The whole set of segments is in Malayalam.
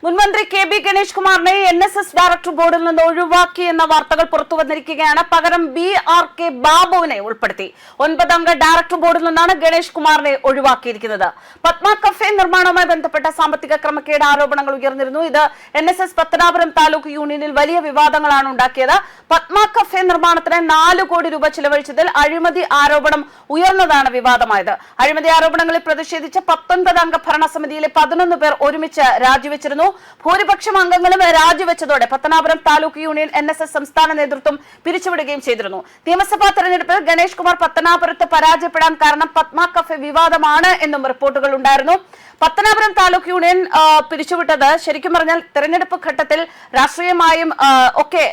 മുൻമന്ത്രി കെ.ബി. ഗണേഷ് കുമാറിനെ NSS ഡയറക്ടർ ബോർഡിൽ നിന്ന് ഒഴിവാക്കി എന്ന വാർത്തകൾ പുറത്തുവന്നിരിക്കുകയാണ്. പകരം BRK ബാബുവിനെ ഉൾപ്പെടുത്തി 9 അംഗ ഡയറക്ടർ ബോർഡിൽ നിന്നാണ് ഗണേഷ് കുമാറിനെ ഒഴിവാക്കിയിരിക്കുന്നത്. പത്മ കഫേ നിർമ്മാണവുമായി ബന്ധപ്പെട്ട സാമ്പത്തിക ക്രമക്കേട് ആരോപണങ്ങൾ ഉയർന്നിരുന്നു. ഇത് NSS പത്തനാപുരം താലൂക്ക് യൂണിയനിൽ വലിയ വിവാദങ്ങളാണ് ഉണ്ടാക്കിയത്. പത്മ കഫേ നിർമ്മാണത്തിന് 4 കോടി രൂപ ചിലവഴിച്ചതിൽ അഴിമതി ആരോപണം ഉയർന്നതാണ് വിവാദമായത്. അഴിമതി ആരോപണങ്ങളിൽ പ്രതിഷേധിച്ച് 19 അംഗ ഭരണസമിതിയിലെ 11 പേർ ഒരുമിച്ച് രാജിവെച്ചിരുന്നു. ഭൂരിപക്ഷം അംഗങ്ങളും രാജിവെച്ചതോടെ പത്തനാപുരം താലൂക്ക് യൂണിയൻ NSS സംസ്ഥാന നേതൃത്വം പിരിച്ചുവിടുകയും ചെയ്തിരുന്നു. നിയമസഭാ തെരഞ്ഞെടുപ്പിൽ ഗണേഷ് കുമാർ പത്തനാപുരത്ത് പരാജയപ്പെടാൻ കാരണം പത്മ കഫേ വിവാദമാണ് എന്നും റിപ്പോർട്ടുകൾ ഉണ്ടായിരുന്നു. പത്തനാപുരം താലൂക്ക് യൂണിയൻ പിരിച്ചുവിട്ടത് ശരിക്കും പറഞ്ഞാൽ തെരഞ്ഞെടുപ്പ് ഘട്ടത്തിൽ രാഷ്ട്രീയമായും ഒക്കെ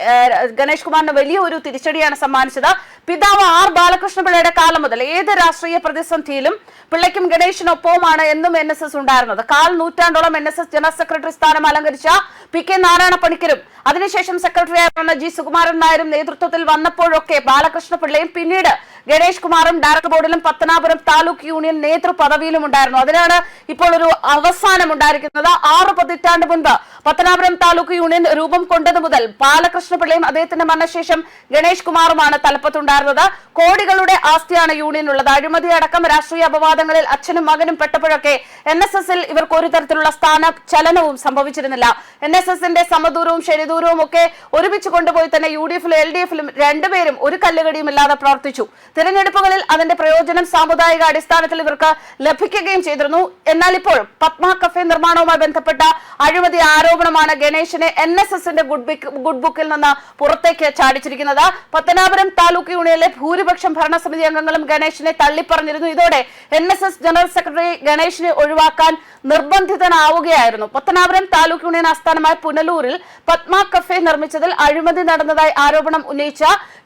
ഗണേഷ് കുമാറിന് വലിയ ഒരു തിരിച്ചടിയാണ് സമ്മാനിച്ചത്. പിതാവ് R. ബാലകൃഷ്ണപിള്ളയുടെ കാലം മുതൽ ഏത് രാഷ്ട്രീയ പ്രതിസന്ധിയിലും പിള്ളയ്ക്കും ഗണേഷിനൊപ്പവുമാണ് എന്നും NSS ഉണ്ടായിരുന്നത്. 1/4 നൂറ്റാണ്ടോളം NSS ജനറൽ സെക്രട്ടറി സ്ഥാനം അലങ്കരിച്ച PK നാരായണ പണിക്കരും അതിനുശേഷം സെക്രട്ടറിയായിരുന്ന G. സുകുമാരൻ നായരും നേതൃത്വത്തിൽ വന്നപ്പോഴൊക്കെ ബാലകൃഷ്ണപിള്ളയും പിന്നീട് ഗണേഷ് കുമാറും ഡയറക്ടർ ബോർഡിലും പത്തനാപുരം താലൂക്ക് യൂണിയൻ നേതൃപദവിയിലും ഉണ്ടായിരുന്നു. അതിനാണ് ഇപ്പോൾ ഒരു അവസാനം ഉണ്ടായിരിക്കുന്നത്. 6 പതിറ്റാണ്ട് മുൻപ് പത്തനാപുരം താലൂക്ക് യൂണിയൻ രൂപം കൊണ്ടത് മുതൽ ബാലകൃഷ്ണപിള്ളയും അദ്ദേഹത്തിന്റെ മരണശേഷം ഗണേഷ് കുമാറുമാണ് തലപ്പത്തുണ്ടായിരുന്നത്. കോടികളുടെ ആസ്തിയാണ് യൂണിയനുള്ളത്. അഴിമതി അടക്കം രാഷ്ട്രീയ അപവാദങ്ങളിൽ അച്ഛനും മകനും പെട്ടപ്പോഴൊക്കെ NSSൽ ഇവർക്ക് ഒരു തരത്തിലുള്ള സ്ഥാന ചലനവും സംഭവിച്ചിരുന്നില്ല. NSSന്റെ സമദൂരവും ശരിദൂരവും ഒക്കെ ഒരുമിച്ച് കൊണ്ടുപോയി തന്നെ UDFലും LDFലും രണ്ടുപേരും ഒരു കല്ലുകടിയും ഇല്ലാതെ പ്രവർത്തിച്ചു. തിരഞ്ഞെടുപ്പുകളിൽ അതിന്റെ പ്രയോജനം സാമുദായിക അടിസ്ഥാനത്തിൽ ഇവർക്ക് ലഭിക്കുകയും ചെയ്തിരുന്നു. എന്നാൽ ഇപ്പോൾ പത്മ കഫേ നിർമ്മാണവുമായി ബന്ധപ്പെട്ട അഴിമതി ആരോപണമാണ് ഗണേഷിനെ NSSന്റെ ഗുഡ് ബുക്കിൽ നിന്ന് പുറത്തേക്ക് ചാടിച്ചിരിക്കുന്നത്. പത്തനാപുരം താലൂക്ക് യൂണിയനിലെ ഭൂരിപക്ഷം ഭരണസമിതി അംഗങ്ങളും ഗണേഷിനെ തള്ളിപ്പറഞ്ഞിരുന്നു. ഇതോടെ NSS ജനറൽ സെക്രട്ടറി ഗണേഷിനെ ഒഴിവാക്കാൻ നിർബന്ധിതനാവുകയായിരുന്നു. പത്തനാപുരം താലൂക്ക് യൂണിയൻ ആസ്ഥാനമായ പുനലൂരിൽ പത്മ കഫേ നിർമ്മിച്ചതിൽ അഴിമതി നടന്നതായി ആരോപണം ഉന്നയിച്ച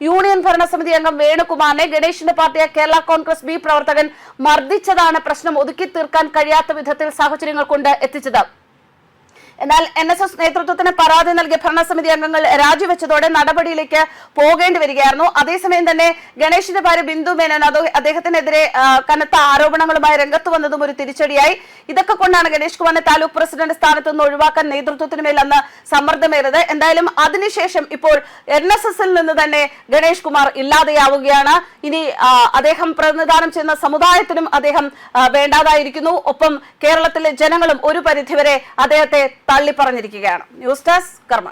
യൂണിയൻ ഭരണസമിതി അംഗം വേണുകുമാറിനെ ഗണേഷിന്റെ പാർട്ടിയായ കേരള കോൺഗ്രസ് B പ്രവർത്തകൻ മർദ്ദിച്ചതാണ് പ്രശ്നം ഒതുക്കി തീർക്കാൻ കഴിയാത്ത വിധത്തിൽ സാഹചര്യങ്ങൾ കൊണ്ട് എത്തിച്ചത്. എന്നാൽ NSS നേതൃത്വത്തിന് പരാതി നൽകിയ ഭരണസമിതി അംഗങ്ങൾ രാജിവെച്ചതോടെ നടപടിയിലേക്ക് പോകേണ്ടി വരികയായിരുന്നു. അതേസമയം തന്നെ ഗണേഷിന്റെ ഭാര്യ ബിന്ദു മേനോൻ അദ്ദേഹത്തിനെതിരെ കനത്ത ആരോപണങ്ങളുമായി രംഗത്ത് വന്നതും ഒരു തിരിച്ചടിയായി. ഇതൊക്കെ കൊണ്ടാണ് ഗണേഷ് കുമാറിനെ താലൂക്ക് പ്രസിഡന്റ് സ്ഥാനത്ത് നിന്ന് ഒഴിവാക്കാൻ നേതൃത്വത്തിന് മേൽ അന്ന് സമ്മർദ്ദമേറിയത്. എന്തായാലും അതിനുശേഷം ഇപ്പോൾ NSSൽ നിന്ന് തന്നെ ഗണേഷ് കുമാർ ഇല്ലാതെയാവുകയാണ്. ഇനി അദ്ദേഹം പ്രതിനിധാനം ചെയ്യുന്ന സമുദായത്തിനും അദ്ദേഹം വേണ്ടാതായിരിക്കുന്നു. ഒപ്പം കേരളത്തിലെ ജനങ്ങളും ഒരു പരിധിവരെ അദ്ദേഹത്തെ തള്ളിപ്പറഞ്ഞിരിക്കുകയാണ്. ന്യൂസ് ഡെസ്ക് കർമ്മ.